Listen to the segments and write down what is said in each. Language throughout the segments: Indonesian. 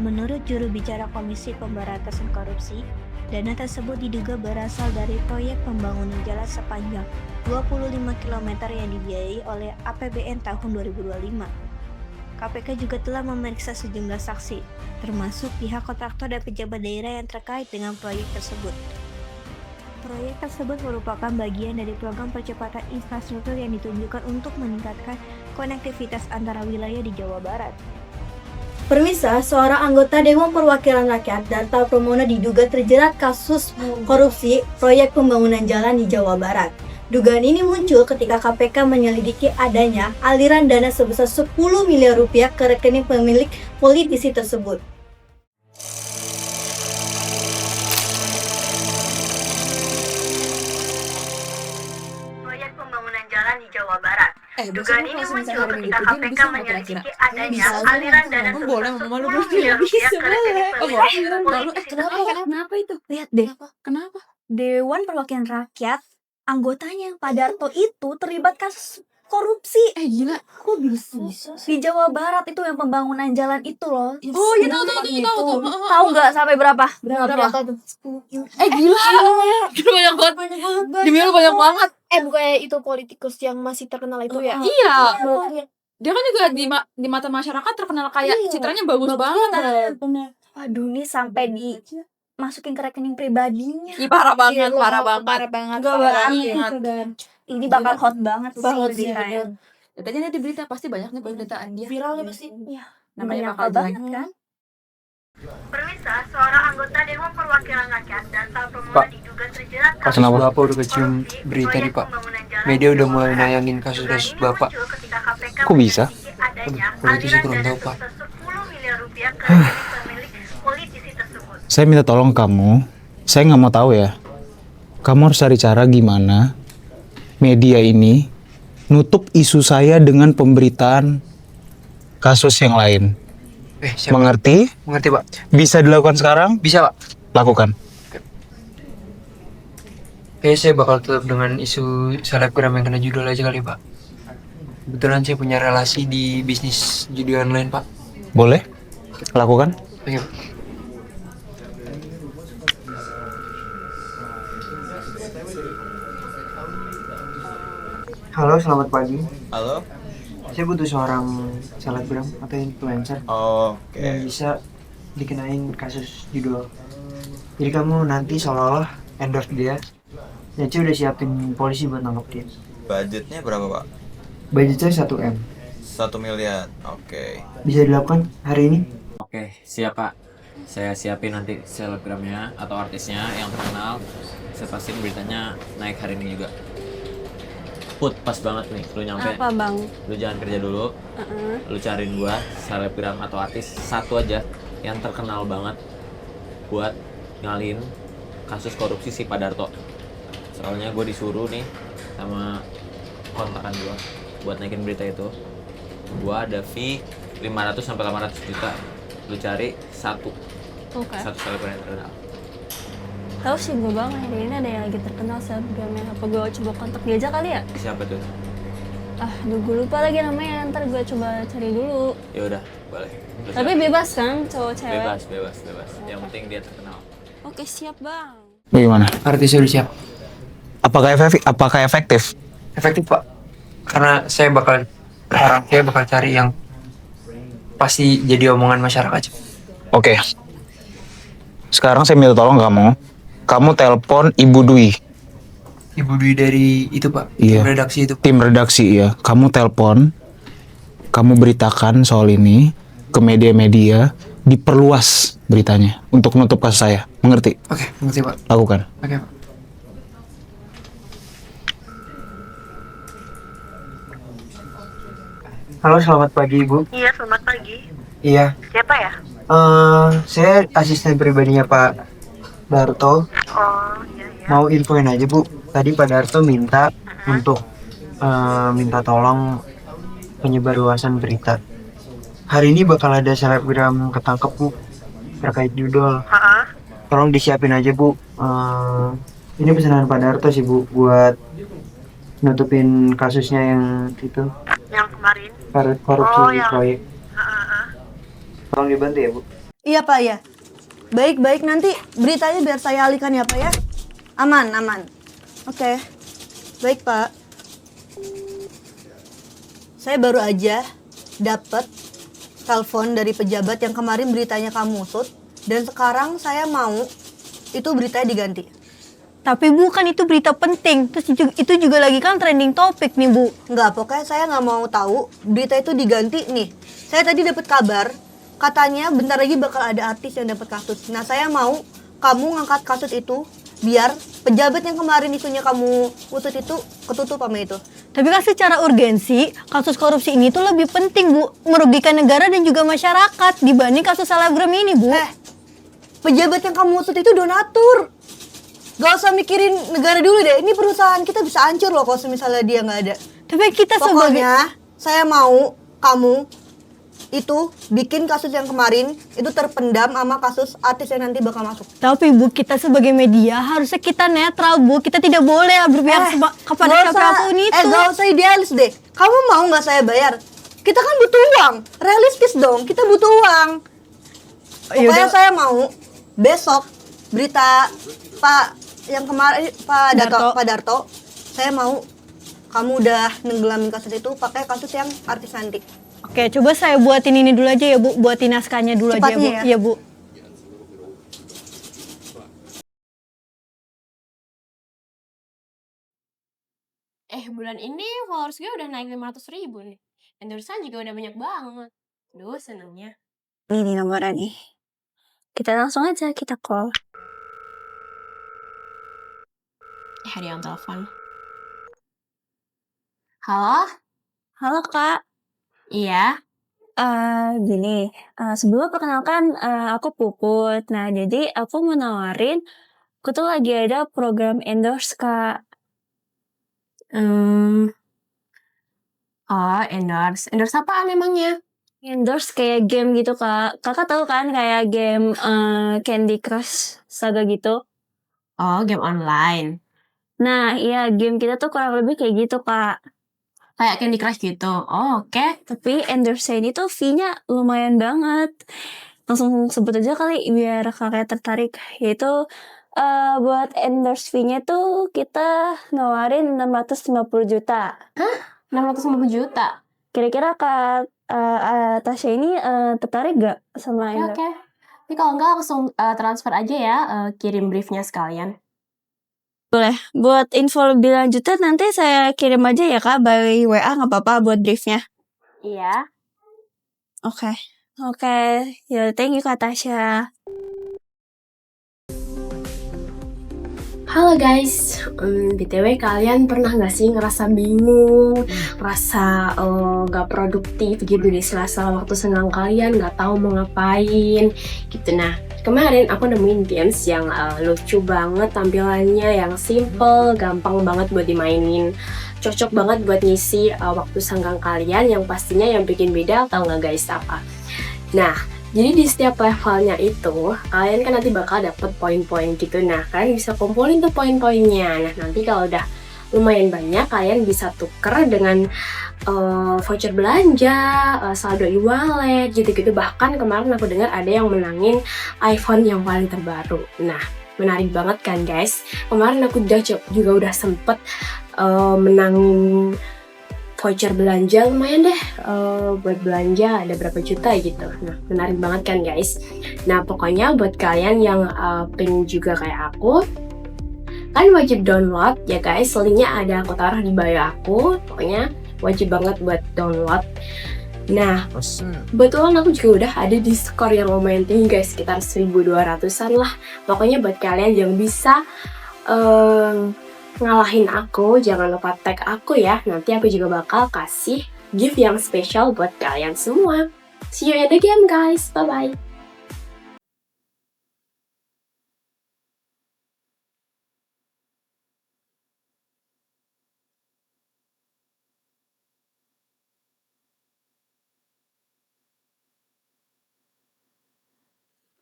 Menurut juru bicara Komisi Pemberantasan Korupsi, dana tersebut diduga berasal dari proyek pembangunan jalan sepanjang 25 km yang dibiayai oleh APBN tahun 2025. KPK juga telah memeriksa sejumlah saksi, termasuk pihak kontraktor dan pejabat daerah yang terkait dengan proyek tersebut. Proyek tersebut merupakan bagian dari program percepatan infrastruktur yang ditunjukkan untuk meningkatkan konektivitas antara wilayah di Jawa Barat. Permisa, seorang anggota Dewan Perwakilan Rakyat Darta Pramono diduga terjerat kasus korupsi proyek pembangunan jalan di Jawa Barat. Dugaan ini muncul ketika KPK menyelidiki adanya aliran dana sebesar 10 miliar rupiah ke rekening pemilik politisi tersebut. Proyek pembangunan jalan di Jawa Barat. Dugaan ini muncul ketika KPK menyelidiki adanya aliran dana sebesar 10 miliar rupiah ke rekening pemilik politisi tersebut. Kenapa itu? Lihat deh, Kenapa? Dewan Perwakilan Rakyat, anggotanya Pak Darto itu terlibat kasus korupsi Gila, kok bisa? di Jawa Barat itu yang pembangunan jalan itu loh. Oh, iya tahu. Tahu nggak sampai berapa? Berapa tuh? 10 Gila. Gila banyak banget. Demi lu banyak banget. Bukannya itu politikus yang masih terkenal itu ya? Iya. Dia kan juga di mata masyarakat terkenal kayak citranya bagus banget. Waduh, nih sampai dimasukin ke rekening pribadinya. Ih, parah banget, parah banget. Parah banget. Enggak parah banget. banget. Ini bakal hot banget sih Banget sih, beritanya. Katanya di berita pasti banyak nih pemberitaan dia. Viralnya pasti. Iya, Namanya menyangka bakal banget jelek. kan? Permisa, seorang anggota Dewan Perwakilan Rakyat Darta Pramono Pak, diduga terjerat kasus kasus Bapak udah kecium korupsi berita proyek nih Pak. pembangunan jalan Media di udah Jawa mulai Barat. nayangin Dugaan kasus-kasus ini Bapak. muncul ketika KPK Kok bisa? menyelidiki adanya Politisi aliran kurang dana tahu, Pak. sebesar 10 miliar rupiah ke rekening pemilik politisi tersebut. Saya minta tolong kamu, saya nggak mau tahu ya. Kamu harus cari cara gimana media ini nutup isu saya dengan pemberitaan kasus yang lain. Siap. Mengerti? Mengerti Pak? Bisa dilakukan sekarang? Bisa Pak. Lakukan. Saya bakal tetap dengan isu selebgram yang kena judul aja kali Pak. Kebetulan saya punya relasi di bisnis judi online Pak. Boleh? Lakukan. Oke Pak. Halo, selamat pagi. Halo? Saya butuh seorang selebgram atau influencer yang bisa dikenain kasus judul. Jadi kamu nanti seolah-olah endorse dia. Ya, Ci udah siapin polisi buat nangkep dia. Budgetnya berapa, Pak? Budgetnya 1M. 1 miliar. Oke. Bisa dilakukan hari ini? Oke, siap Pak. Saya siapin nanti selebgramnya atau artisnya yang terkenal. Saya pastiin beritanya naik hari ini juga. Put, pas banget nih, lu nyampe. Apa bang? Lu jangan kerja dulu. Lu cariin gua selebgram atau artis satu aja yang terkenal banget buat ngalin kasus korupsi si Pak Darto. Soalnya gue disuruh nih sama kontakan gua buat naikin berita itu. Gua ada fee 500 sampai 800 juta. Lu cari satu selebgram yang terkenal. Tahu sih gue bang, hari ini ada yang lagi terkenal selebgramnya. Apa gue coba kontak dia aja kali ya? Siapa tuh? Gue lupa lagi namanya. Ntar gue coba cari dulu. Ya udah, boleh. Lu Tapi siap? bebas kan, cowok cewek? bebas. Yang penting dia terkenal. Oke siap bang. Bagaimana? Artisnya udah siap. Apakah efektif? Efektif Pak. Karena saya bakal cari yang pasti jadi omongan masyarakat. Oke. Sekarang saya minta tolong kamu. Kamu telepon Ibu Dwi. Ibu Dwi dari itu Pak. Iya. Redaksi itu. Tim redaksi ya. Kamu telepon. Kamu beritakan soal ini ke media-media. Diperluas beritanya untuk menutup kasus saya. Mengerti? Oke, mengerti Pak. Lakukan. Oke Pak. Halo, selamat pagi Ibu. Iya, selamat pagi. Iya. Siapa ya? Saya asisten pribadinya Pak Darto. Oh, iya. Mau infoin aja Bu. Tadi Pak Darto minta untuk minta tolong penyebarluasan berita. Hari ini bakal ada selebgram ketangkep Bu terkait judul. Tolong disiapin aja Bu. Ini pesanan Pak Darto sih Bu buat nutupin kasusnya yang itu Yang kemarin. korupsi Oh, di yang- proyek. Tolong dibantu ya Bu. Iya Pak ya. Baik, nanti beritanya biar saya alihkan ya Pak ya. Aman. Oke. Baik Pak. Saya baru aja dapat telepon dari pejabat yang kemarin beritanya kamu usut. Dan sekarang saya mau itu beritanya diganti. Tapi Bu, kan itu berita penting. Terus itu juga lagi kan trending topik nih Bu. Enggak, pokoknya saya nggak mau tahu berita itu diganti nih. Saya tadi dapat kabar katanya bentar lagi bakal ada artis yang dapat kasus. Nah, saya mau kamu ngangkat kasus itu biar pejabat yang kemarin isunya kamu usut itu ketutup sama itu. Tapi kan secara urgensi, kasus korupsi ini tuh lebih penting Bu. Merugikan negara dan juga masyarakat dibanding kasus selebgram ini Bu. Pejabat yang kamu usut itu donatur. Gak usah mikirin negara dulu deh. Ini perusahaan kita bisa hancur loh kalau misalnya dia nggak ada. Tapi kita Pokoknya saya mau kamu itu bikin kasus yang kemarin itu terpendam sama kasus artis yang nanti bakal masuk. Tapi Bu, kita sebagai media harusnya kita netral Bu. Kita tidak boleh berpihak kepada siapapun itu. Gak usah idealis deh. Kamu mau nggak saya bayar? Kita kan butuh uang. Realistis dong. Kita butuh uang. Pokoknya saya mau besok berita Pak yang kemarin Pak Darto, saya mau kamu udah nenggelamin kasus itu pakai kasus yang artis nanti. Oke, coba saya buatin ini dulu aja ya Bu. Buatin naskahnya dulu Cepatnya aja ya Bu. Iya Bu. Bulan ini followers gue udah naik 500.000 nih. Endorsean juga udah banyak banget. Duh, senangnya. Ini nomornya nih. Kita langsung aja kita call. Ada yang telepon. Halo? Halo Kak. Iya? Gini, sebelum perkenalkan aku Puput. Nah, jadi aku mau nawarin, aku tuh lagi ada program endorse Kak. Oh, endorse. Endorse apaan emangnya? Endorse kayak game gitu Kak. Kakak tahu kan kayak game Candy Crush Saga gitu. Oh, game online. Nah, iya game kita tuh kurang lebih kayak gitu Kak. Kayak Candy Crush gitu. Oh, oke. Tapi endorse ini tuh fee-nya lumayan banget. Langsung sebut aja kali biar kakak tertarik. Yaitu buat endorse fee-nya tuh kita nawarin 650 juta. Hah? 650 juta? Kira-kira Kak Tasya ini tertarik gak sama endorse? Oke. Tapi kalau enggak langsung transfer aja ya, kirim briefnya sekalian. Boleh. Buat info lebih lanjutnya nanti saya kirim aja ya Kak by WA, nggak apa-apa buat briefnya. Iya. Oke. Ya thank you Kak Tasya. Halo guys, BTW kalian pernah gak sih ngerasa bingung, ngerasa gak produktif gitu di sela-sela waktu senggang kalian, gak tahu mau ngapain gitu. Nah, kemarin aku nemuin games yang lucu banget tampilannya, yang simple, gampang banget buat dimainin, cocok banget buat ngisi waktu senggang kalian, yang pastinya yang bikin beda tau gak guys apa? Nah, jadi di setiap levelnya itu, kalian kan nanti bakal dapet poin-poin gitu. Nah, kalian bisa kumpulin tuh poin-poinnya. Nah, nanti kalau udah lumayan banyak, kalian bisa tuker dengan voucher belanja, saldo e-wallet, gitu-gitu. Bahkan kemarin aku dengar ada yang menangin iPhone yang paling terbaru. Nah, menarik banget kan guys. Kemarin aku juga udah sempet menangin voucher belanja, lumayan deh buat belanja ada berapa juta gitu. Nah, menarik banget kan guys. Nah, pokoknya buat kalian yang pengen juga kayak aku, kan wajib download ya guys. Linknya ada aku taruh di bio aku. Pokoknya wajib banget buat download. Nah, kebetulan aku juga udah ada di skor yang lumayan tinggi guys, sekitar 1200-an lah. Pokoknya buat kalian yang bisa ngalahin aku, jangan lupa tag aku ya. Nanti aku juga bakal kasih gift yang spesial buat kalian semua. See you in the game guys, bye bye.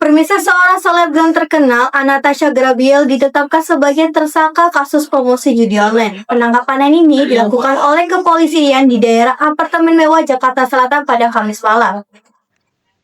Pemirsa, seorang selebgram terkenal, Anastasia Grabiel, ditetapkan sebagai tersangka kasus promosi judi online. Penangkapan ini dilakukan oleh kepolisian di daerah apartemen mewah Jakarta Selatan pada Kamis malam.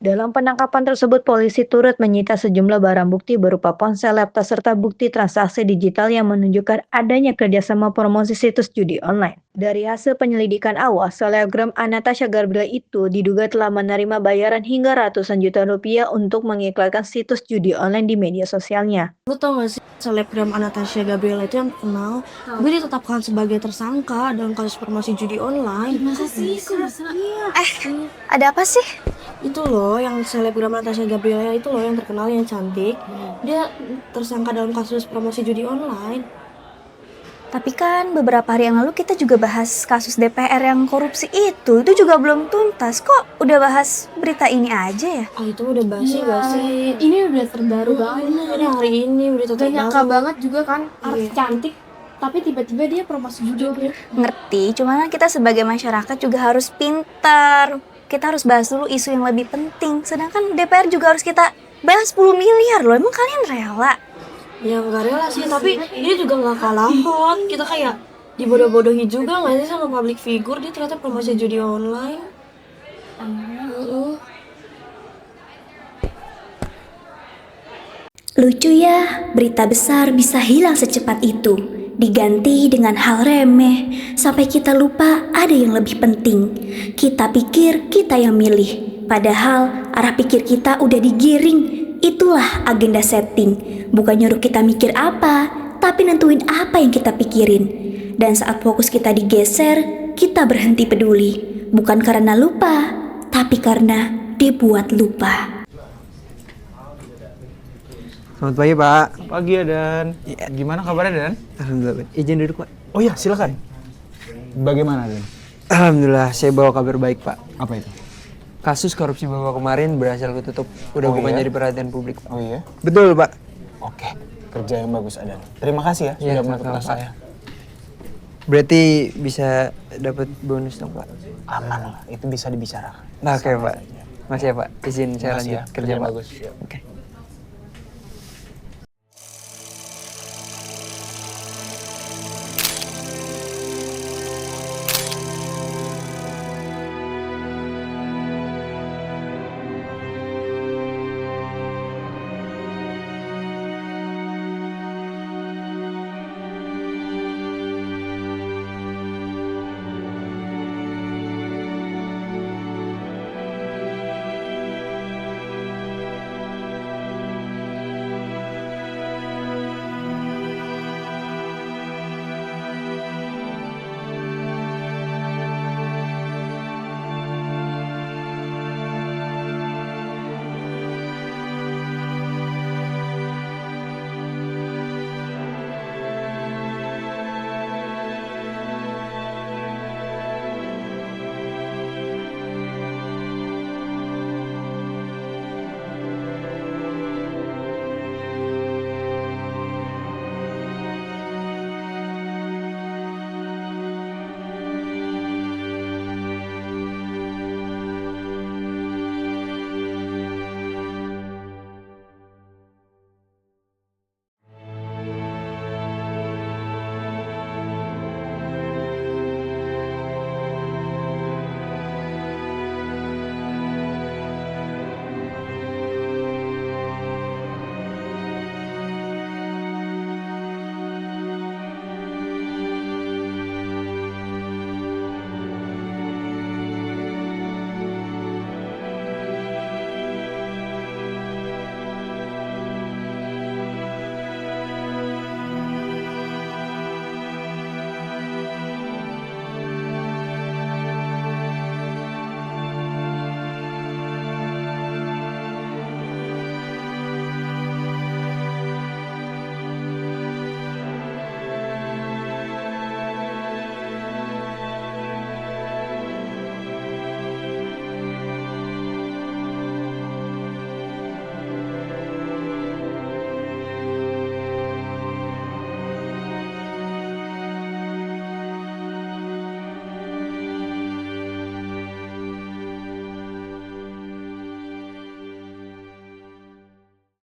Dalam penangkapan tersebut, polisi turut menyita sejumlah barang bukti berupa ponsel, laptop, serta bukti transaksi digital yang menunjukkan adanya kerjasama promosi situs judi online. Dari hasil penyelidikan awal, selebgram Anastasia Gabriela itu diduga telah menerima bayaran hingga ratusan juta rupiah untuk mengiklankan situs judi online di media sosialnya. Lu tau gak sih selebgram Anastasia Gabriela itu yang terkenal, gue ditetapkan sebagai tersangka dalam kasus promosi judi online. Masa sih? Kok bisa? Ada apa sih? Itu loh yang selebgram Anastasia Gabriela itu loh yang terkenal, yang cantik. Dia tersangka dalam kasus promosi judi online. Tapi kan beberapa hari yang lalu kita juga bahas kasus DPR yang korupsi itu juga belum tuntas. Kok udah bahas berita ini aja ya? Ah itu udah basi gak sih? Ini udah terbaru banget. Ini hari ini udah Gak nyangka banget juga kan, artis Iya. cantik. Tapi tiba-tiba dia promosi judi. Ngerti, cuman kan kita sebagai masyarakat juga harus pintar. Kita harus bahas dulu isu yang lebih penting. Sedangkan DPR juga harus kita bahas 10 miliar loh. Emang kalian rela? Ya nggak rela sih, tapi ini juga nggak kalah hot. Kita kayak dibodoh-bodohi juga nggak sih sama public figure, dia ternyata promosi judi online. Lucu ya, berita besar bisa hilang secepat itu. Diganti dengan hal remeh, sampai kita lupa ada yang lebih penting. Kita pikir kita yang milih, padahal arah pikir kita udah digiring. Itulah agenda setting, bukan nyuruh kita mikir apa, tapi nentuin apa yang kita pikirin. Dan saat fokus kita digeser, kita berhenti peduli. Bukan karena lupa, tapi karena dibuat lupa. Selamat pagi, Pak. Pagi ya, Dan. Gimana kabarnya, Dan? Alhamdulillah, Pak. Izin duduk, Pak. Oh iya, silakan. Bagaimana, Dan? Alhamdulillah, saya bawa kabar baik, Pak. Apa itu? Kasus korupsi Bapak kemarin berhasil ketutup. Udah Oh, bukan iya? jadi perhatian publik, Pak. Oh iya? Betul, Pak. Oke, kerja yang bagus, Adan. Terima kasih ya Iya, sudah menemukan sama-sama, saya. Berarti bisa dapat bonus dong, Pak? Aman lah, itu bisa dibicarakan. Nah, oke, Pak. Makasih ya, Pak. Izin saya Makasih lanjut ya, kerja, kerja Pak. bagus. Oke.